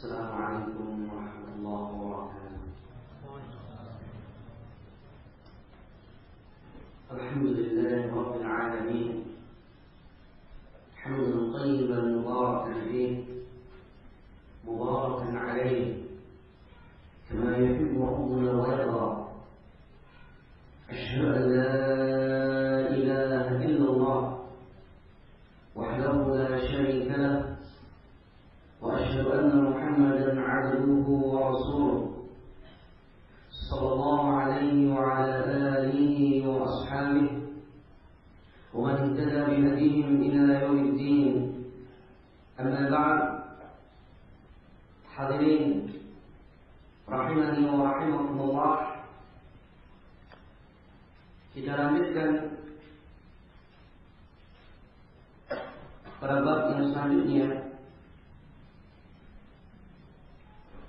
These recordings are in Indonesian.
Assalamualaikum warahmatullahi wabarakatuh. Alhamdulillahi rabbil alamin. Hamdan tayyiban mubarakan fihi mubarakan alayhi kama yuhibbu rabbuna wa yarda. Asyhadu an la ilaha illallah wahdahu la syarika lahu وأشهد أن محمدا عبده ورسوله صلى الله عليه وعلى آله وأصحابه ومن اهتدى بهديهم إلى يوم الدين. أما بعد. Hadirin rahimani wa rahimakumullah, kita lanjutkan pada bab yang selanjutnya.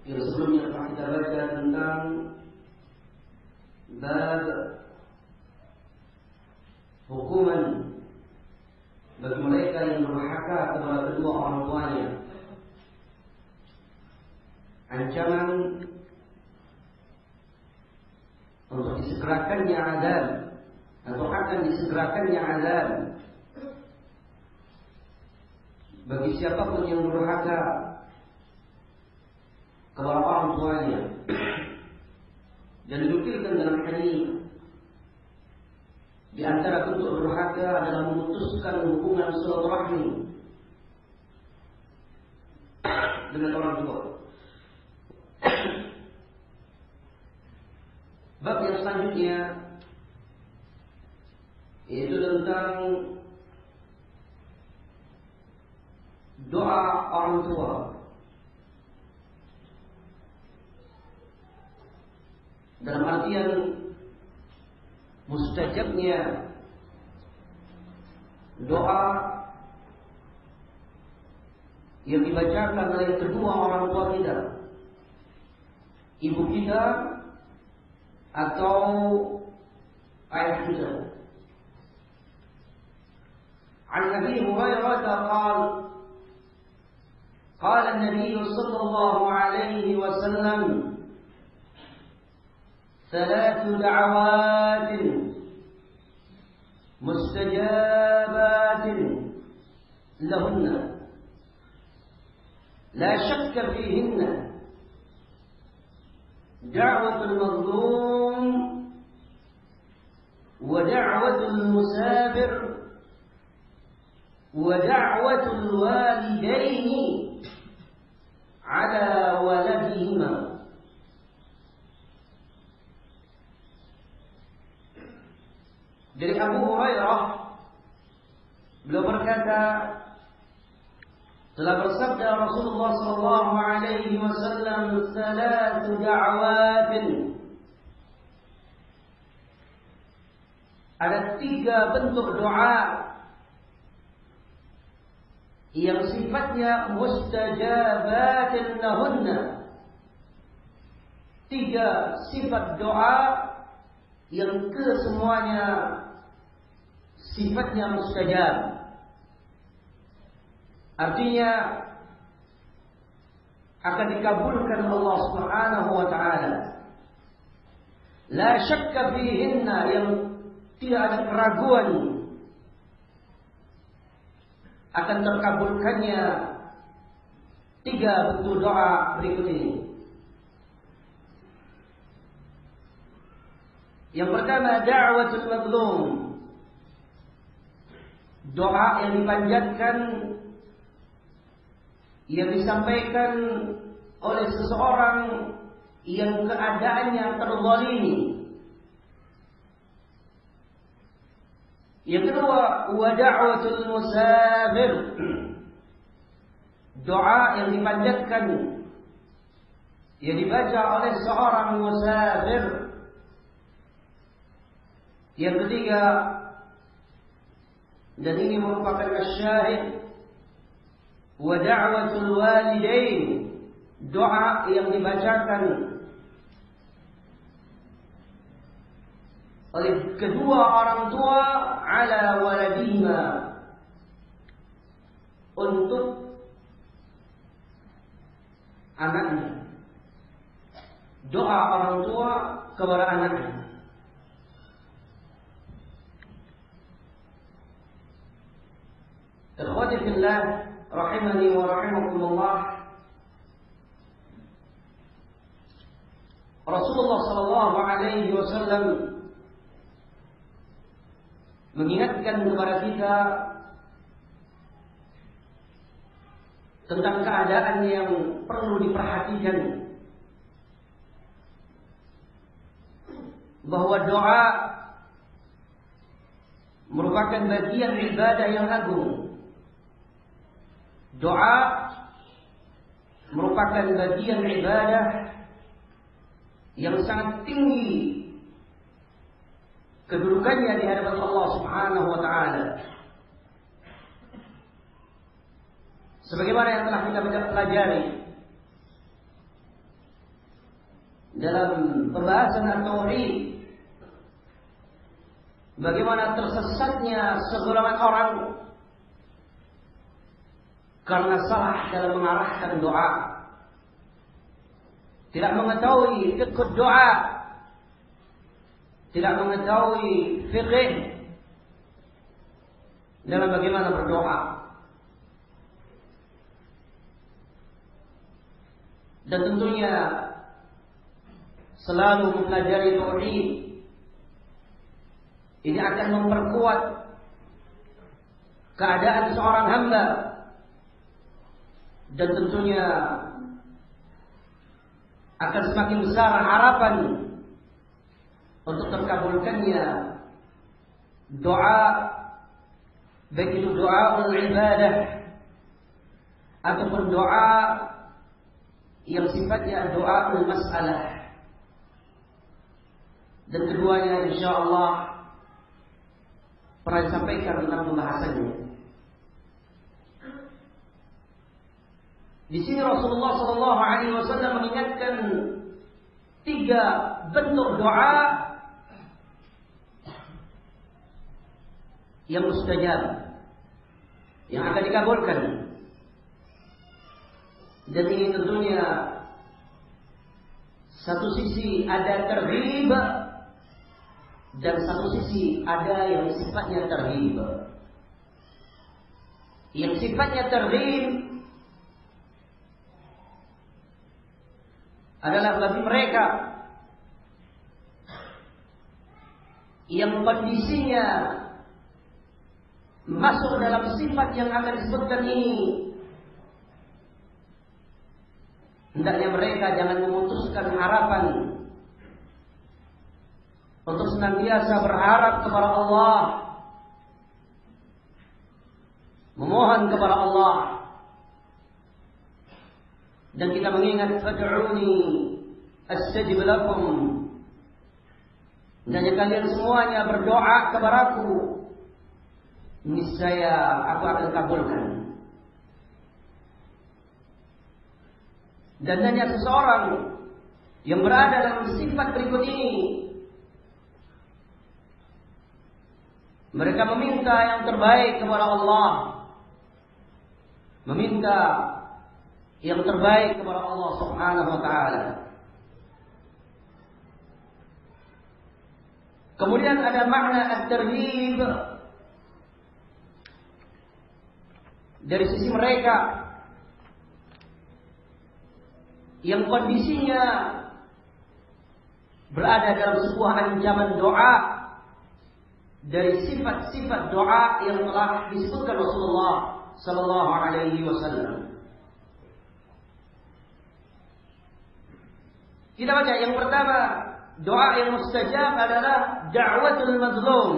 Yang sebelumnya telah kita baca tentang bab hukuman bagi mereka yang durhaka kepada kedua orang tuanya, ancaman untuk disegerakannya azab atau akan disegerakannya azab bagi siapapun yang durhaka kepada orang tuanya. Dan dinukilkan dalam hadis, di antara bentuk durhaka adalah memutuskan hubungan silaturahmi dengan orang tua. Bab yang selanjutnya yaitu tentang doa orang tua. Dalam artian mustajabnya doa yang dibacakan oleh kedua orang tua kita, ibu kita atau ayah kita. An Abi Hurairah qala qala an-nabiy sallallahu alaihi wasallam ثلاث دعوات مستجابات لهن لا شك فيهن دعوة المظلوم ودعوة المسافر ودعوة الوالدين على ولدهما. Dari Abu Hurairah, beliau berkata, telah bersabda Rasulullah sallallahu alaihi wasallam, "Salatu da'awatin." Ada 3 bentuk doa yang sifatnya mustajabatin lahunna. 3 sifat doa yang kesemuanya sifatnya mustajab. Artinya akan dikabulkan Allah Subhanahu wa taala. La syakka fihinna, yang tidak ada keraguan akan terkabulkannya 3 bentuk doa berikut ini. Yang pertama, da'watul mazlum, doa yang dipanjatkan, yang disampaikan oleh seseorang yang keadaannya terzalimi. Yang kedua, wa da'watul musafir, doa yang dipanjatkan, yang dibaca oleh seorang musafir. Yang ketiga, dan ini merupakan asyahid, wa da'watul walidain, doa yang dibacakan oleh kedua orang tua ala waladihima, untuk anaknya. Doa orang tua kepada anaknya. Ikhwati fillah, rahimani wa rahimakumullah. Rasulullah sallallahu alaihi wasallam mengingatkan kepada kita tentang keadaan yang perlu diperhatikan, bahwa doa merupakan bagian ibadah yang agung. Doa merupakan bagian ibadah yang sangat tinggi kedudukannya di hadapan Allah Subhanahu wa taala. Sebagaimana yang telah kita pelajari dalam pembahasan at-tauhid, bagaimana tersesatnya segolongan orang karena salah dalam mengarahkan doa, tidak mengetahui fiqh doa, tidak mengetahui fiqh dalam bagaimana berdoa. Dan tentunya selalu mempelajari tauhid ini akan memperkuat keadaan seorang hamba, dan tentunya akan semakin besar harapan untuk terkabulkannya doa, baik itu doa ibadah ataupun doa yang sifatnya doa masalah. Dan keduanya insyaallah pernah disampaikan tentang pembahasannya. Di sini Rasulullah sallallahu alaihi wasallam mengingatkan 3 bentuk doa yang mustajab, yang akan dikabulkan. Dan ini tentunya satu sisi ada targhib dan satu sisi ada yang sifatnya targhib. Yang sifatnya targhib adalah bagi mereka yang kondisinya masuk dalam sifat yang akan disebutkan ini. Hendaknya mereka jangan memutuskan harapan untuk senantiasa berharap kepada Allah, memohon kepada Allah. Dan kita mengingat fad'uni astajib lakum. Dan kalian semuanya berdoa kepadaku, niscaya aku akan kabulkan. Dan hanya seseorang yang berada dalam sifat berikut ini, mereka meminta yang terbaik kepada Allah, meminta yang terbaik kepada Allah Subhanahu wa taala. Kemudian ada makna at-tarhib dari sisi mereka yang kondisinya berada dalam sebuah ancaman doa dari sifat-sifat doa yang telah disebutkan Rasulullah sallallahu alaihi wasallam. Kita baca yang pertama, doa yang mustajab adalah da'watul mazlum.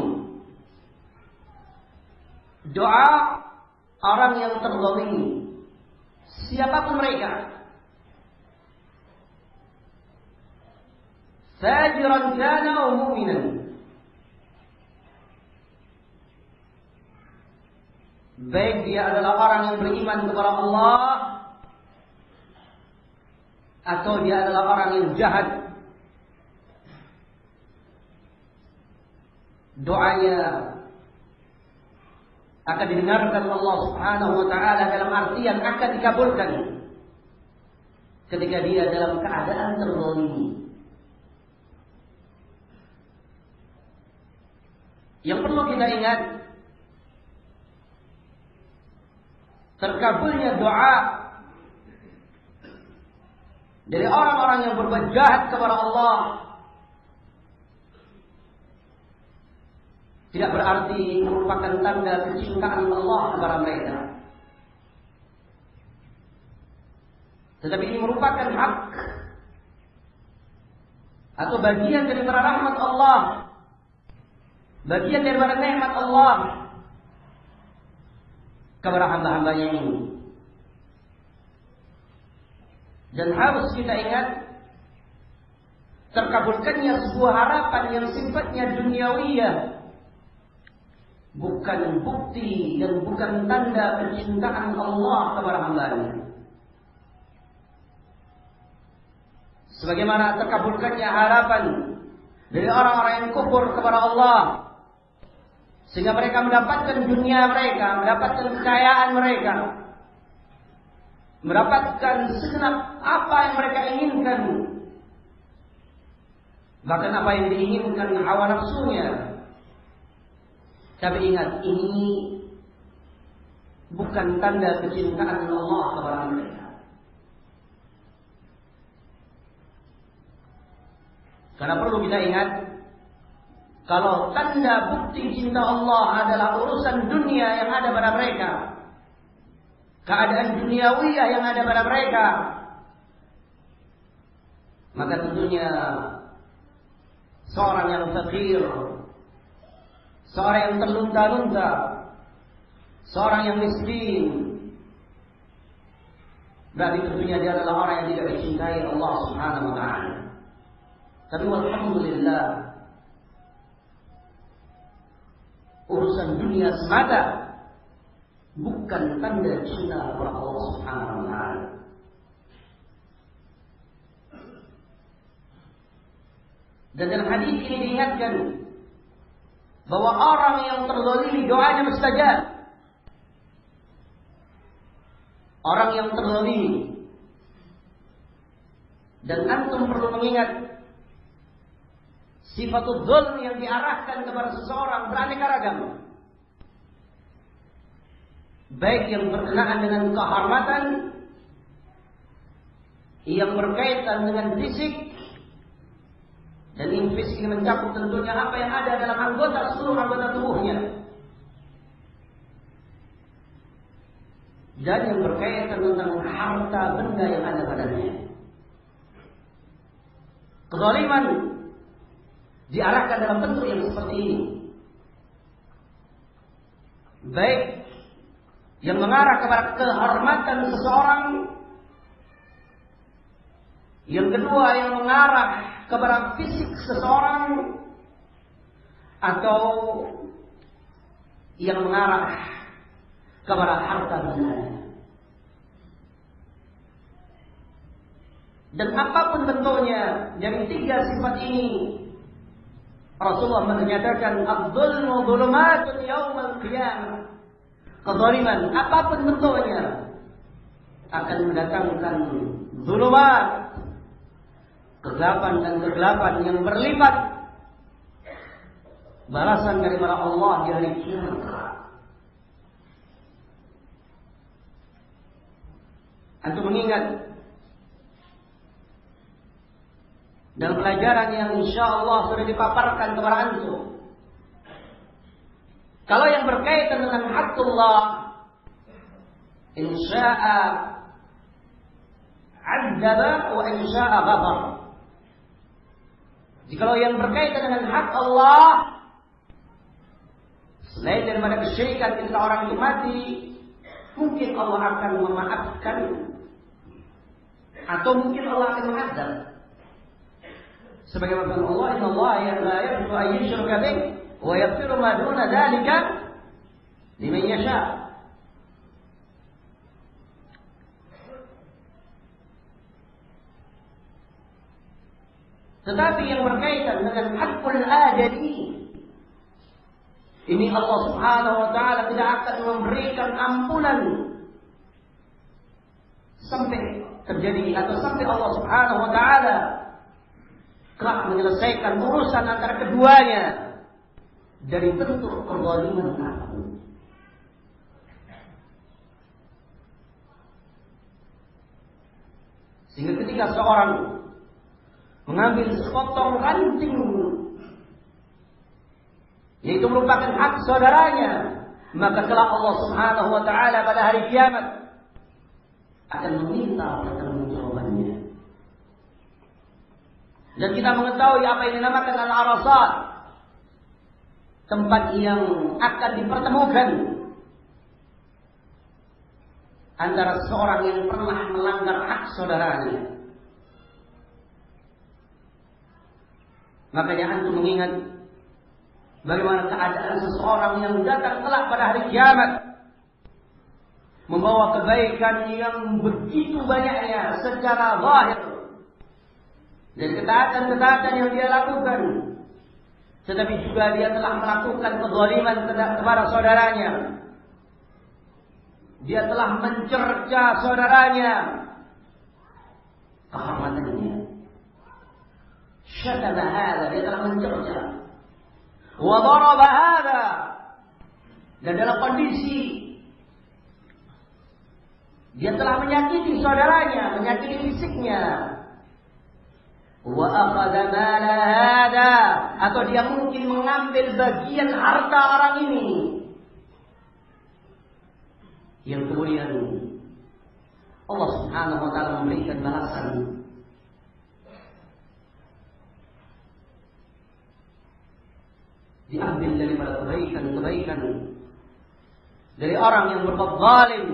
Doa orang yang terzalimi, siapapun mereka, fajiran kana aw mu'minan, baik dia adalah orang yang beriman kepada Allah atau dia adalah orang yang jahat, doanya akan didengarkan Allah Subhanahu wa taala dalam artian akan dikabulkan. ketika dia dalam keadaan terzalimi. Yang perlu kita ingat, terkabulnya doa dari orang-orang yang berbuat jahat kepada Allah tidak berarti merupakan tanda kecintaan Allah kepada mereka. Tetapi ini merupakan hak atau bagian daripada rahmat Allah, bagian daripada nikmat Allah kepada hamba-hambanya ini. Dan harus kita ingat, terkabulkannya sebuah harapan yang sifatnya duniawiyah bukan bukti dan bukan tanda kecintaan Allah kepada hambanya. Sebagaimana terkabulkannya harapan dari orang-orang yang kufur kepada Allah, sehingga mereka mendapatkan dunia mereka, mendapatkan kekayaan mereka, mendapatkan segenap apa yang mereka inginkan, bahkan apa yang diinginkan hawa nafsunya. Tapi ingat, ini bukan tanda kecintaan Allah kepada mereka. Karena perlu kita ingat, kalau tanda bukti cinta Allah adalah urusan dunia yang ada pada mereka, keadaan duniawiyah yang ada pada mereka, maka tentunya seorang yang fakir, seorang yang terlunta-lunta, seorang yang miskin, berarti tentunya dia adalah orang yang tidak dicintai Allah Subhanahu wa ta'ala. Tapi alhamdulillah, urusan dunia semata bukan tanda cinta kepada Allah Subhanahu wa ta'ala. Dan dalam hadis ini diingatkan bahwa orang yang terzalimi doanya mustajab. Orang yang terzalimi. Dan antum perlu mengingat, sifatul dzulm yang diarahkan kepada seseorang beraneka ragam. Baik yang berkenaan dengan kehormatan, yang berkaitan dengan fisik, dan yang fisik ini mencakup tentunya apa yang ada dalam seluruh anggota tubuhnya, dan yang berkaitan tentang harta benda yang ada padanya. Kezaliman diarahkan dalam bentuk yang seperti ini, baik yang mengarah kepada kehormatan seseorang, yang kedua yang mengarah kepada fisik seseorang, atau yang mengarah kepada harta benda. Dan apapun bentuknya dari tiga sifat ini, Rasulullah menyatakan az-zulmu dzulumatun yaumal qiyamah. Kezaliman apapun bentuknya akan mendatangkan zulumat, kegelapan dan kegelapan yang berlipat balasan daripada Allah di hari kiamat. Antum mengingat dan pelajaran yang insya Allah sudah dipaparkan kepada antum. Kalau yang berkaitan dengan haqqullah, insya'a adzaba wa insya'a ghafar. Jikalau yang berkaitan dengan hak Allah, selain daripada kesyirikan ketika orang itu mati, mungkin Allah akan memaafkan, atau mungkin Allah akan mengazab. Sebagaimana Allah, Inna Allah la yaghfiru an yushraka bihi wa yaghfiru ma duna dzalika liman yasha. Tetapi yang berkaitan dengan hakul adami, ini Allah Subhanahu wa ta'ala tidak akan memberikan ampunan sampai terjadi atau sampai Allah Subhanahu wa taala kelak menyelesaikan urusan antara keduanya dari bentuk kezaliman apapun. Sehingga ketika seorang mengambil sepotong ranting, yaitu merupakan hak saudaranya, maka kelak Allah Subhanahu wa taala pada hari kiamat akan meminta pertanggungjawabannya. Dan kita mengetahui apa yang dinamakan al-arasat, tempat yang akan dipertemukan antara seorang yang pernah melanggar hak saudaranya. Makanya antum mengingat bagaimana keadaan seseorang yang datang kelak pada hari kiamat membawa kebaikan yang begitu banyaknya secara zahir dan ketaatan-ketaatan yang dia lakukan, tetapi juga dia telah melakukan kezaliman kepada saudaranya. Dia telah mencerca saudaranya, kehormatannya. Syatama hadza, dia telah mencerca. Wa daraba hadza, dan dalam kondisi dia telah menyakiti saudaranya, menyakiti fisiknya. Wa akhadha mala hadza, atau dia mungkin mengambil bagian harta orang ini. Yang kemudian Allah Subhanahu wa taala memberikan balasan. Diambil daripada kebaikan-kebaikan dari orang yang berbuat zalim,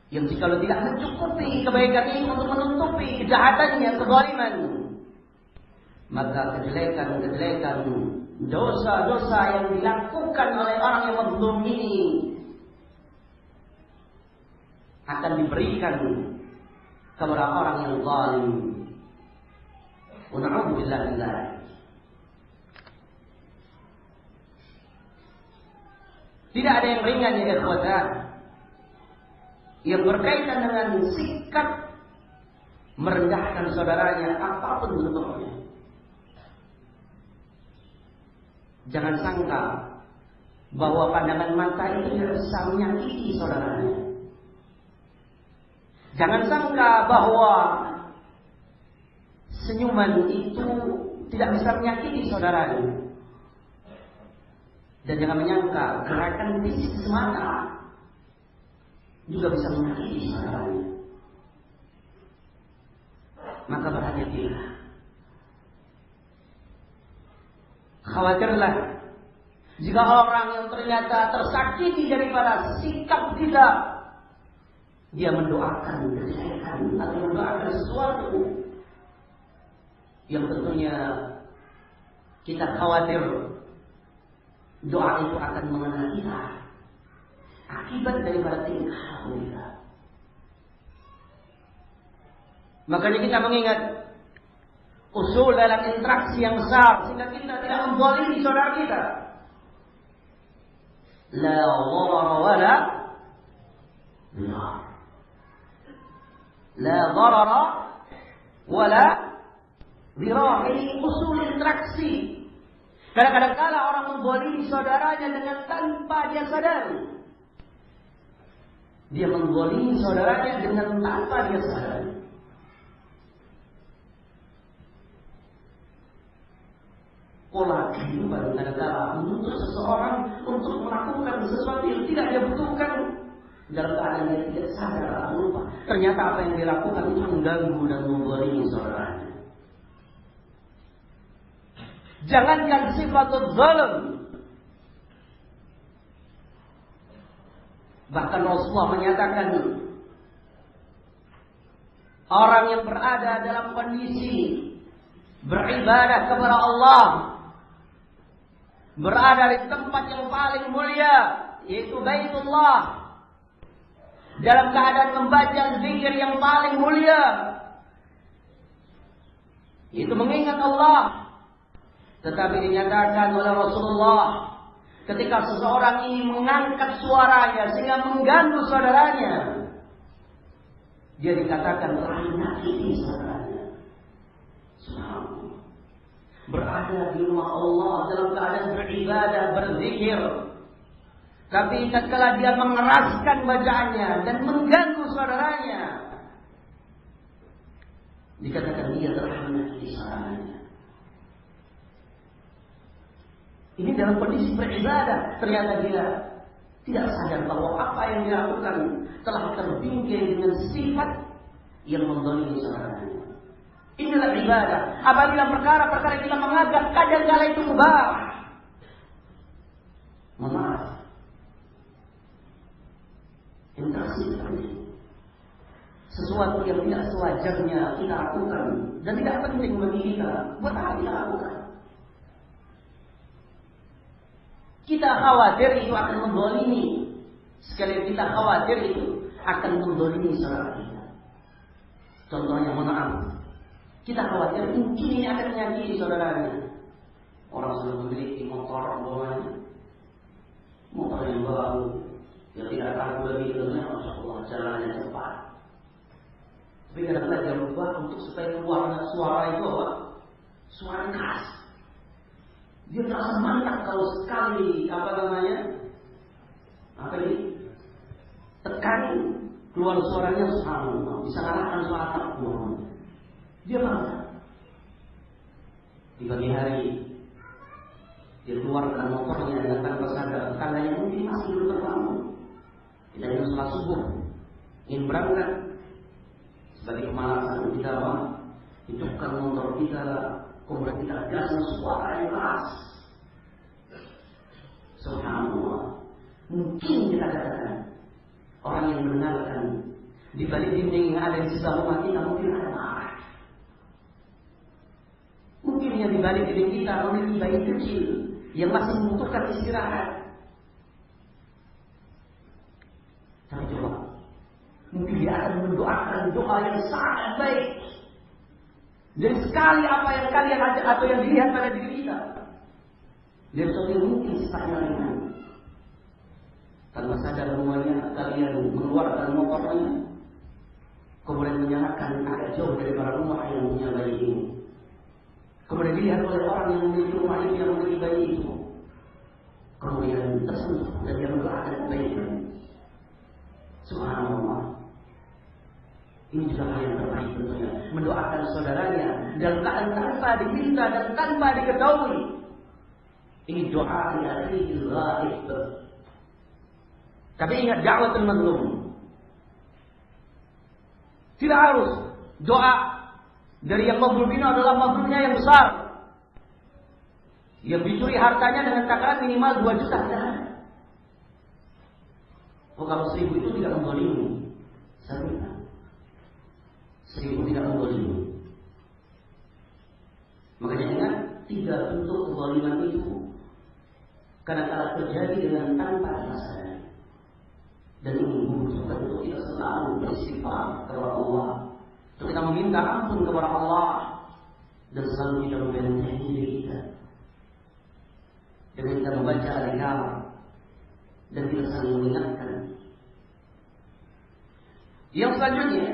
yang jikalau tidak mencukupi kebaikan ini untuk menutupi kejahatannya, kezaliman, maka kejelekan-kejelekan, dosa-dosa yang dilakukan oleh orang yang mazlum ini akan diberikan kepada orang yang zalim. Wa na'udzu billahi min dzalik. Tidak ada yang ringan ya ikhwatan yang berkaitan dengan sikap merendahkan saudaranya apapun bentuknya. Jangan sangka bahwa pandangan mata itu tidak bisa menyakiti saudaranya. Jangan sangka bahwa senyuman itu tidak bisa menyakiti saudaranya. Dan jangan menyangka gerakan fisik semata juga bisa menyakiti saudaranya. Maka berhati-hatilah. Khawatirlah jika orang yang ternyata tersakiti daripada sikap kita, dia mendoakan kejelekan atau mendoakan sesuatu yang tentunya kita khawatir doa itu akan mengenai kita akibat daripada tingkah laku kita. Makanya kita mengingat usul dalam interaksi yang besar sehingga kita tidak menzalimi saudara kita. La dharar wa la dirar. La dharar wa la dirar. Ini usul interaksi. Kadang-kadang kala orang menzalimi saudaranya dengan tanpa dia sadari. Dia menzalimi saudaranya dengan tanpa dia sadari. Pola kehidupan kadang-kala menuntut seseorang untuk melakukan sesuatu yang tidak dia butuhkan dalam keadaan dia tidak sadar atau lupa. Ternyata apa yang dilakukan itu mengganggu dan menzalimi saudaranya. Jangankan sifatul zalim, bahkan Rasulullah menyatakan orang yang berada dalam kondisi beribadah kepada Allah, berada di tempat yang paling mulia, yaitu Baitullah, dalam keadaan membaca zikir yang paling mulia, yaitu mengingat Allah. Tetapi dinyatakan oleh Rasulullah, ketika seseorang ini mengangkat suaranya sehingga mengganggu saudaranya, dia dikatakan telah menyakiti saudaranya. Subhanallah. Berada di rumah Allah dalam keadaan beribadah, berzikir. Tapi tatkala dia mengeraskan bacaannya dan mengganggu saudaranya, dikatakan dia telah menyakiti saudaranya. Ini dalam kondisi beribadah, ternyata dia tidak sadar bahwa apa yang dia lakukan telah terbingkai dengan sifat yang menzalimi saudaranya. Inilah ibadah. Apabila perkara-perkara kita menganggap kadang-kala itu mubah, maaf, interaksi seperti sesuatu yang tidak sewajarnya kita lakukan dan tidak penting bagi kita, buat apa kita lakukan? Kita khawatir itu akan menzalimi. Sekali kita khawatir itu akan menzalimi saudara kita. Contohnya, maaf, kita khawatir mungkin ini akan menyakiti saudaranya. Orang sudah memiliki motor bawahnya, motor yang baru, yang tidak ragu lagi dengan Masya Allah jalannya cepat. Tapi kadang-kadang dia lupa untuk supaya keluar suara itu apa? Suara keras. Dia terasa mantap kalau sekali tekan keluar suaranya sama, bisa ngalahkan suara takbir. Dia bangga. Di pagi hari dia keluarkan motornya dengan tanpa sadar, tetangganya mungkin masih belum terbangun. Kita ingin sholat subuh, ingin berangkat, sebagai kemalasan kita hidupkan motor kita, kemudian kita gaskan suara yang keras. Subhanallah. Mungkin kita katakan orang yang mendengarkan di balik dinding yang ada di sebelah rumah kita mungkin ada marah. Mungkin yang di balik dinding kita memiliki bayi kecil yang masih membutuhkan istirahat. Tapi coba, mungkin dia akan mendoakan doa yang sangat baik. Dan sekali apa yang kalian ada atau yang dilihat pada diri kita, dia sesuatu mungkin sifatnya ringan. Tanpa sadar semuanya kalian mengeluarkan motornya, kemudian menyalakan agak jauh dari para rumah yang punya bayi ini. Kemudian dilihat oleh orang yang memiliki rumah ini, yang memiliki bayi itu, kemudian tersentuh dan dia mendoakan bayinya. Subhanallah. Ini juga hal yang terbaik tentunya, mendoakan saudaranya dalam keadaan tanpa diminta dan tanpa diketahui. Ini doa yang ghaib. Tapi ingat, da'watul mazlum tidak harus doa dari yang mazlum ini adalah mazlumnya yang besar, yang dicuri hartanya dengan takaran minimal 2 juta. Oh, kalau 1000 itu tidak menzalimi, 1000 tidak menzalimi. Makanya ingat, 3 bentuk kezaliman itu kadang-kadang terjadi dengan tanpa disadari. Dan ini membutuhkan untuk kita selalu beristighfar kepada Allah, untuk kita meminta ampun kepada Allah, dan selalu kita membentengi diri kita dengan kita membaca al-Qur'an dan kita saling mengingatkan. Yang selanjutnya,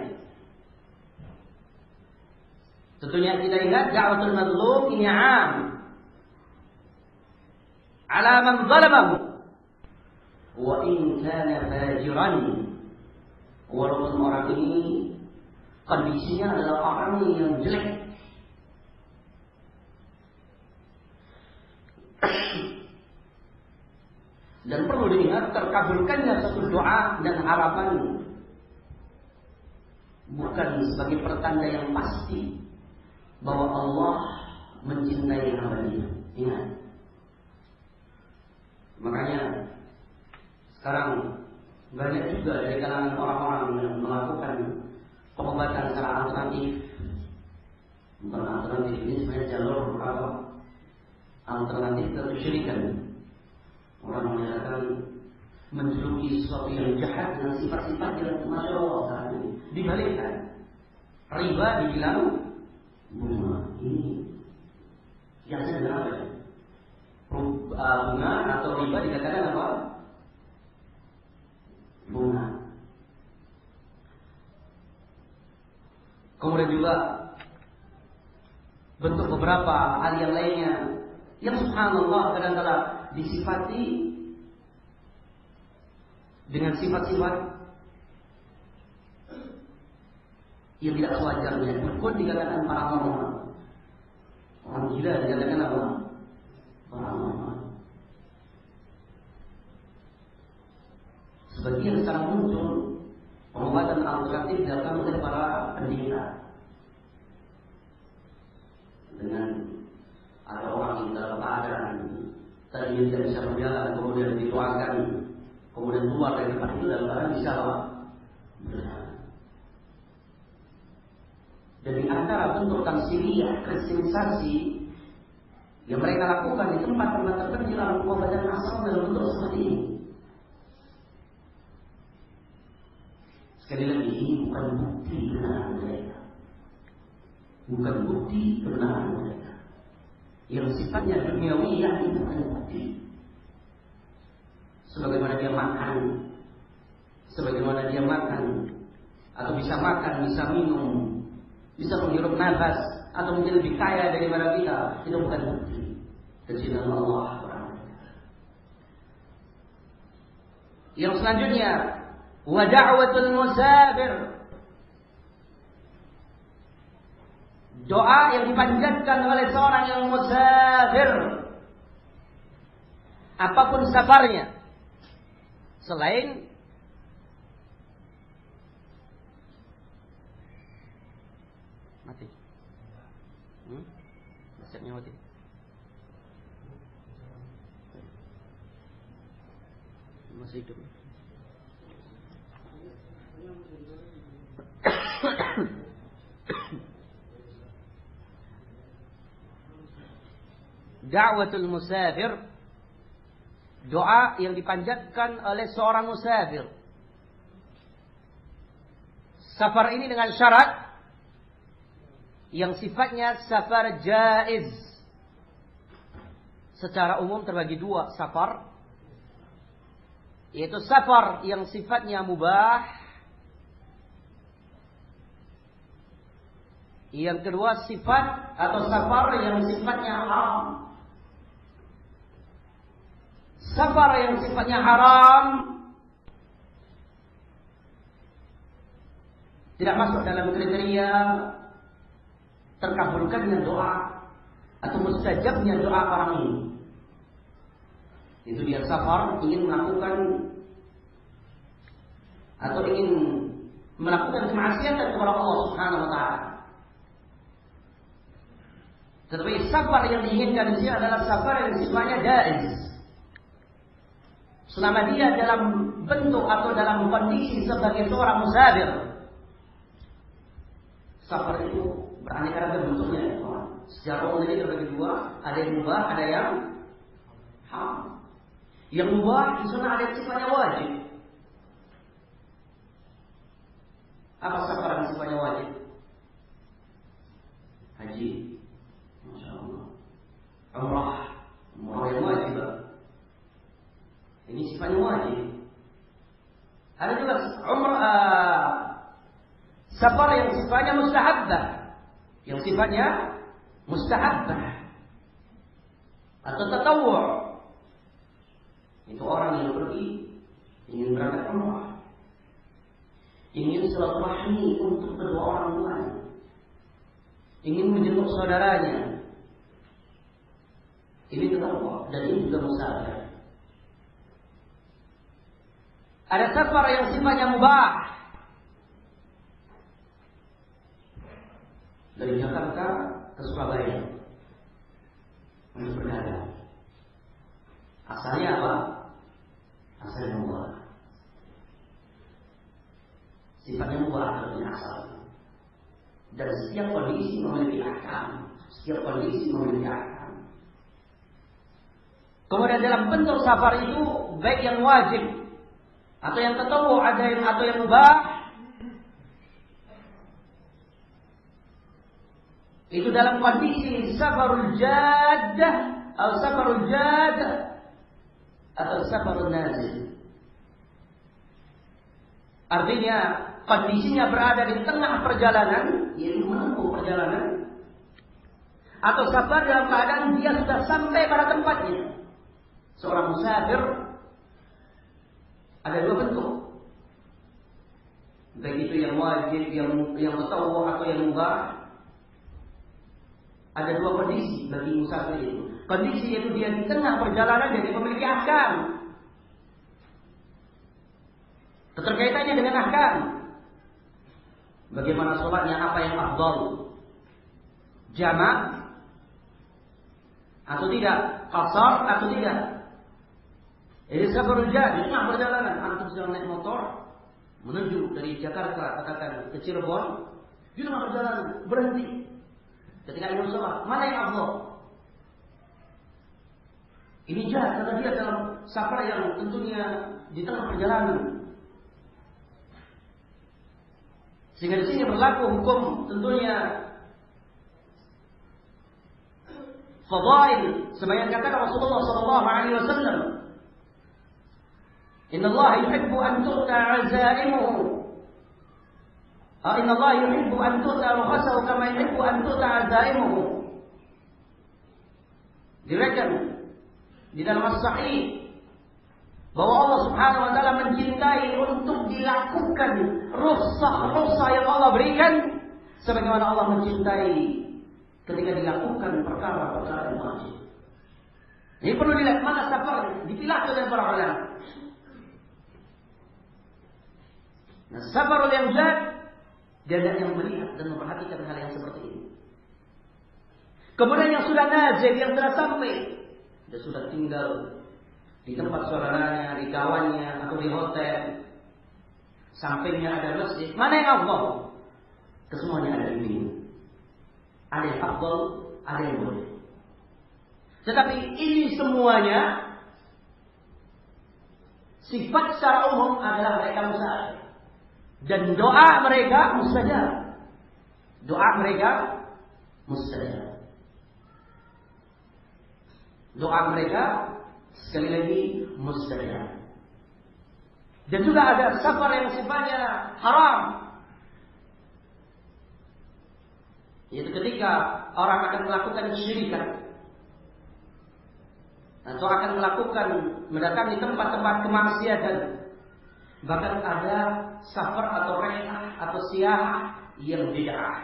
tentunya kita ingat da'watul mazlum ini 'am ala man zalamahu wa in kana fajiran. Walaupun orang ini kondisinya adalah orang yang jelek, dan perlu diingat terkabulkannya satu doa dan harapan bukan sebagai pertanda yang pasti bahwa Allah mencintai hamba-Nya. Ingat. Makanya sekarang banyak juga dari kalangan orang-orang yang melakukan pengobatan secara alternatif. Bukan alternatif, ini sebenarnya jalur alternatif kesyirikan. Orang menyatakan menjuluki sesuatu yang jahat dengan sifat-sifat yang Masya Allah dibalikkan. Riba dibilang bunga. Ini biasanya dengan apa ya? Bunga atau riba dikatakan apa? Bunga. Kemudian juga bentuk beberapa hal yang lainnya yang subhanallah kadang-kadang disifati dengan sifat-sifat yang tidak sewajarnya. Dukun dikatakan paranormal, orang gila dikatakan apa? Paranormal. Sebagian sekarang muncul pengobatan alternatif dilakukan oleh para pendeta dengan ada orang yang dalam keadaan tadinya tidak bisa berjalan, kemudian dituakan, kemudian keluar dari tempat itu dalam keadaan bisa berjalan. Dan di antara bentuk tamsiliyah, kristenisasi yang mereka lakukan di tempat-tempat terpencil dalam pengobatan asal dalam bentuk seperti ini. Sekali lagi, ini bukan bukti kebenaran mereka, bukan bukti kebenaran mereka. Yang sifatnya duniawiyah itu bukan bukti. Sebagaimana dia makan, atau bisa makan, bisa minum, bisa menghirup nafas, atau mungkin lebih kaya daripada kita, itu bukan bukti kecintaan Allah. Yang selanjutnya, wa da'watul musafir, doa yang dipanjatkan oleh seorang yang musafir, apapun safarnya, selain mati. Resepnya mati. Masih hidup. Da'watul musafir, doa yang dipanjatkan oleh seorang musafir. Safar ini dengan syarat yang sifatnya safar jaiz. Secara umum terbagi dua safar, yaitu safar yang sifatnya mubah, yang kedua sifat atau safar yang sifatnya haram. Safar yang sifatnya haram tidak masuk dalam kriteria terkabulkannya doa atau mustajabnya doa orang ini. Itu dia safar ingin melakukan atau ingin melakukan kemaksiatan kepada Allah Subhanahu wa taala. Tetapi safar yang diinginkan di sini adalah safar yang sifatnya jaiz. Selama dia dalam bentuk atau dalam kondisi sebagai seorang musafir. Safar itu beraneka ragam bentuknya. Secara umum ini terbagi dua, ada yang mubah, ada yang haram. Yang mubah di sana ada yang sifatnya wajib. Apa safar yang sifatnya wajib? Haji, Masya Allah. Umrah yang wajib. Ini sifatnya wajib. Ada juga safar yang sifatnya mustahabbah, yang sifatnya mustahabbah atau tatawwu'. Itu orang yang pergi ingin berangkat umrah, ingin silaturahmi untuk kedua orang tuanya, ingin menjenguk saudaranya. Ini tatawwu' dan ini juga musafir. Ada safar yang sifatnya mubah, dari Jakarta ke Surabaya untuk berdagang. Asalnya apa? Asalnya mubah. Sifatnya mubah artinya asal. Dan setiap kondisi memiliki ahkam. Setiap kondisi memiliki ahkam. Kemudian dalam bentuk safar itu baik yang wajib atau yang tatawwu', atau yang mubah, itu dalam kondisi safarul jaddah atau safarul jadah atau safarul nazil. Artinya kondisinya berada di tengah perjalanan, yaitu menempuh perjalanan, atau sabar dalam keadaan dia sudah sampai pada tempatnya. Seorang musafir ada dua bentuk, baik itu yang wajib, yang tatawwu atau yang mubah. Ada dua kondisi bagi musafir itu. Kondisi yaitu dia di tengah perjalanan dan dia memiliki ahkam, keterkaitannya dengan ahkam. Bagaimana sholatnya, apa yang afdal, jamak atau tidak, qasar atau tidak. Jadi safarul jad, di tengah perjalanan, antum sedang naik motor menuju dari Jakarta katakan ke Cirebon, di tengah perjalanan berhenti. Ketika ingin sholat, mana yang afdal? Ini jad karena dia dalam safar yang tentunya di tengah perjalanan. Sehingga di sini berlaku hukum tentunya fadail, sebagaimana kata Rasulullah SAW, Inna Allah yuhibbu an tu'ta azaimuhu. Inna Allah yuhibbu an tu'ta rukhsahu kama yuhibbu an tu'ta azaimuhu. Diriwayatkan di dalam As-Sahih bahwa Allah Subhanahu wa taala mencintai untuk dilakukan rukhsah yang Allah berikan, sebagaimana Allah mencintai ketika dilakukan perkara-perkara yang wajib. Ini perlu dilihat mana safarnya, dipilah oleh para ulama. Nah, safarul yang jad, dia yang melihat dan memperhatikan hal yang seperti ini. Kemudian yang sudah nazil, yang sudah sampai, dia sudah tinggal di tempat saudaranya, di kawannya, atau di hotel, sampingnya ada masjid. Mana yang afdal? Kesemuanya ada di sini. Ada yang afdal, ada yang boleh. Tetapi ini semuanya sifat secara umum adalah mereka musafir. Dan doa mereka mustajab. Doa mereka mustajab. Doa mereka sekali lagi mustajab. Dan juga ada safar yang sifatnya haram, yaitu ketika orang akan melakukan kesyirikan atau akan melakukan mendatangi tempat-tempat kemaksiatan. Bahkan ada safar atau rihlah atau siyahah yang bid'ah.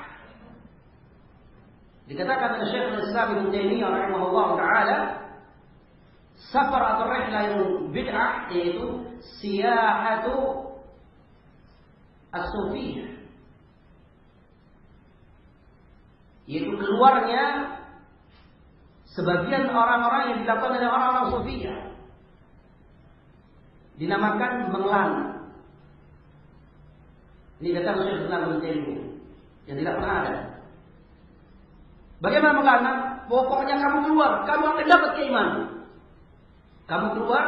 Dikatakan oleh Syekhul Islam Ibnu Taimiyah rahimahullah taala, safar atau rihlah yang bid'ah yaitu siyahatu as-sufiyah, yaitu keluarnya sebagian orang-orang yang dilakukan oleh orang-orang sufiyah, dinamakan mengelana. Ini kata Syekhul Islam Ibnu Taimiyah yang tidak pernah ada. Bagaimana mengelana? Pokoknya kamu keluar, kamu akan dapat keimanan. Kamu keluar,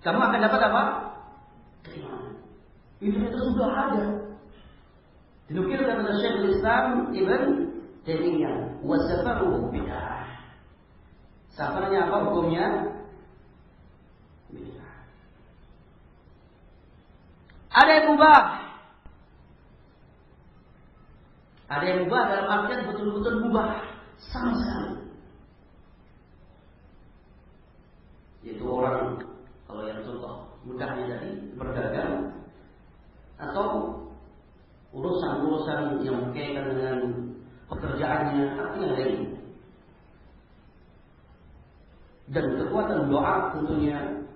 kamu akan dapat apa? Keimanan. Itu sudah ada. Dinukilkan oleh Syekhul Islam Ibnu Taimiyah, wa safaruhu bid'ah. Safarnya apa hukumnya? Bid'ah. Ada yang mubah. Ada yang mubah dalam artian betul-betul mubah sama sekali. Yaitu orang, kalau yang contoh mudahnya tadi berdagang atau urusan-urusan yang berkaitan dengan pekerjaannya atau yang lain. Dan kekuatan doa tentunya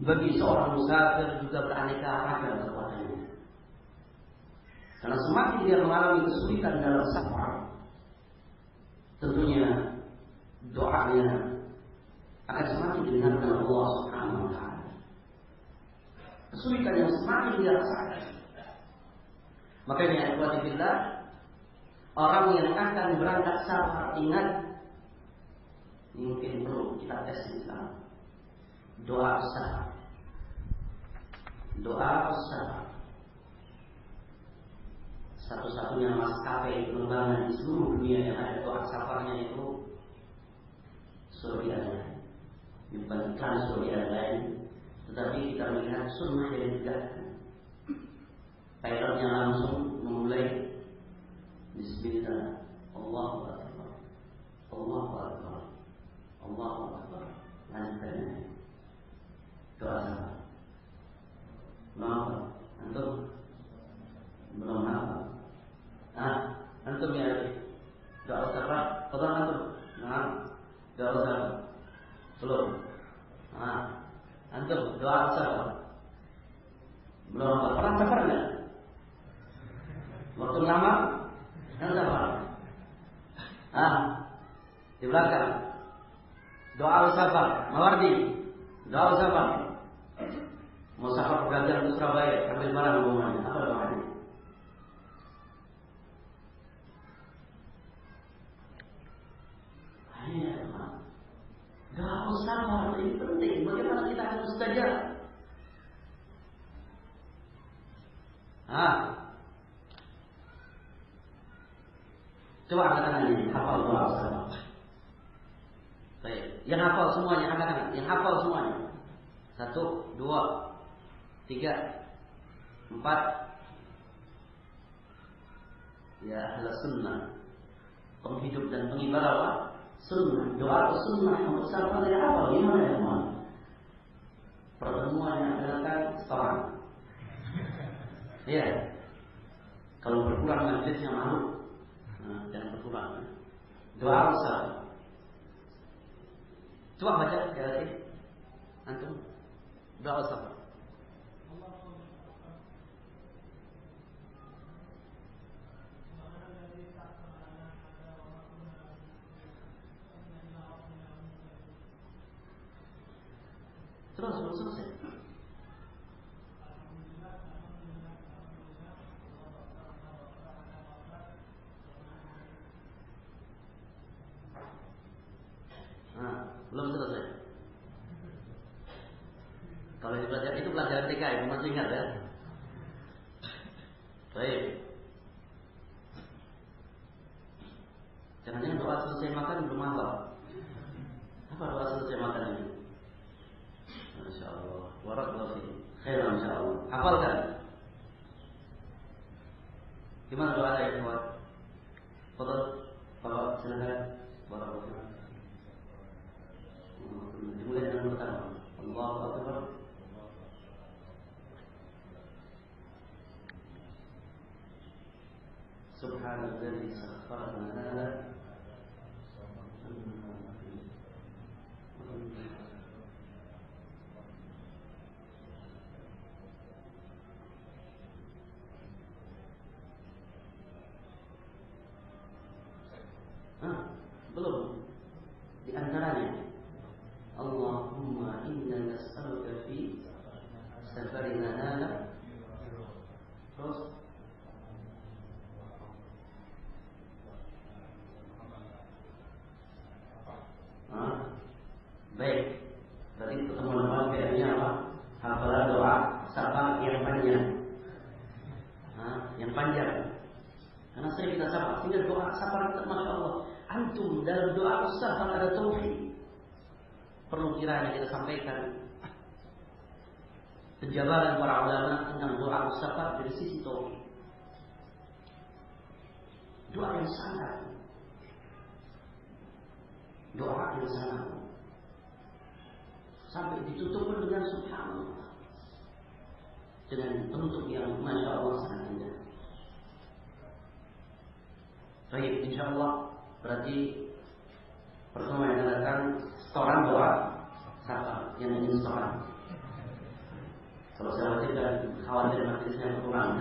bagi seorang musafir juga beraneka ragam kekuatannya. Karena semakin dia mengalami kesulitan dalam safar, tentunya doanya akan semakin didengarkan Allah Subhanahu wa taala. Kesulitan yang semakin dia rasakan. Makanya ikhwati billah, orang yang akan berangkat safar ingat, ini mungkin perlu kita tes sekarang. Doa safar. Doa safar. Satu-satunya maskapai penerbangan di seluruh dunia yang ada doa safarnya itu Saudi Arabia. Bukan iklan Saudi Arabia, tetapi kita melihat sunnah yang ditegakkan. pilotnya langsung memulai Bismillah, Allahu Akbar, Allahu Akbar, Allahu Akbar. Lanjutkan doa sama. Kenapa? Antum belum hafal? Antum ya doa sama. Betul antum? Doa sama. Belum. Antum doa sama. Belum hafal. Pernah safar enggak? Waktu lama kan safar. Di belakang. Doa safar, Mawardi. Doa safar. Mau safar belajar ke Surabaya, ambil barang hubungannya. Apa doanya? Ini teman. Doa safar ini penting. Bagaimana kita akan mustajab? Coba angkat tangan ini, hafal doa safar. Baik, yang hafal semuanya angkat tangan. Yang hafal semuanya. 1, 2, 3, 4. Ya ahla sunnah, penghidup dan pengibar apa? Sunnah. Doa sunnah untuk safar dari apa? Gimana ya teman? Pertemuan yang adakan setoran. Iya. Kalau berkurang majlisnya malu. Jangan berkurang. Doa safar. Coba baca sekali lagi. Antum doa safar. Terus belum selesai. Belum selesai. Kalau itu pelajaran TK, itu masih ingat ya? Baik. Jangan-jangan doa selesai makan belum hafal. Apa doa selesai makan ini? Masya Allah. Barakallahu fiik. Khairan insya Allah. Hafalkan. Gimana doanya ya kawan? Fadhal, Bapak silakan. Barakallahu fiik. Dimulai dengan pertama. Allahu Akbar. Subhanalladzi sakhkhara lana belum. Di antaranya Allahumma inna nas'aluka fi safarina hada. Terus baik. Berarti teman-teman kayaknya apa? Hafalan doa safar yang panjang. Yang panjang. Karena sering kita safar, sehingga doa safar kita Masya Allah. Antum dalam doa safar ada tauhid. Perlu kiranya kita sampaikan penjabaran para ulama tentang doa safar dari sisi tauhid. Doa yang sangat sampai ditutup dengan subhanallah, dengan penutup yang Masya Allah sangat indah. Baik, insya Allah berarti pertemuan yang datang setoran doa safar yang ingin setoran. Kalau saya khawatir majelisnya berkurang.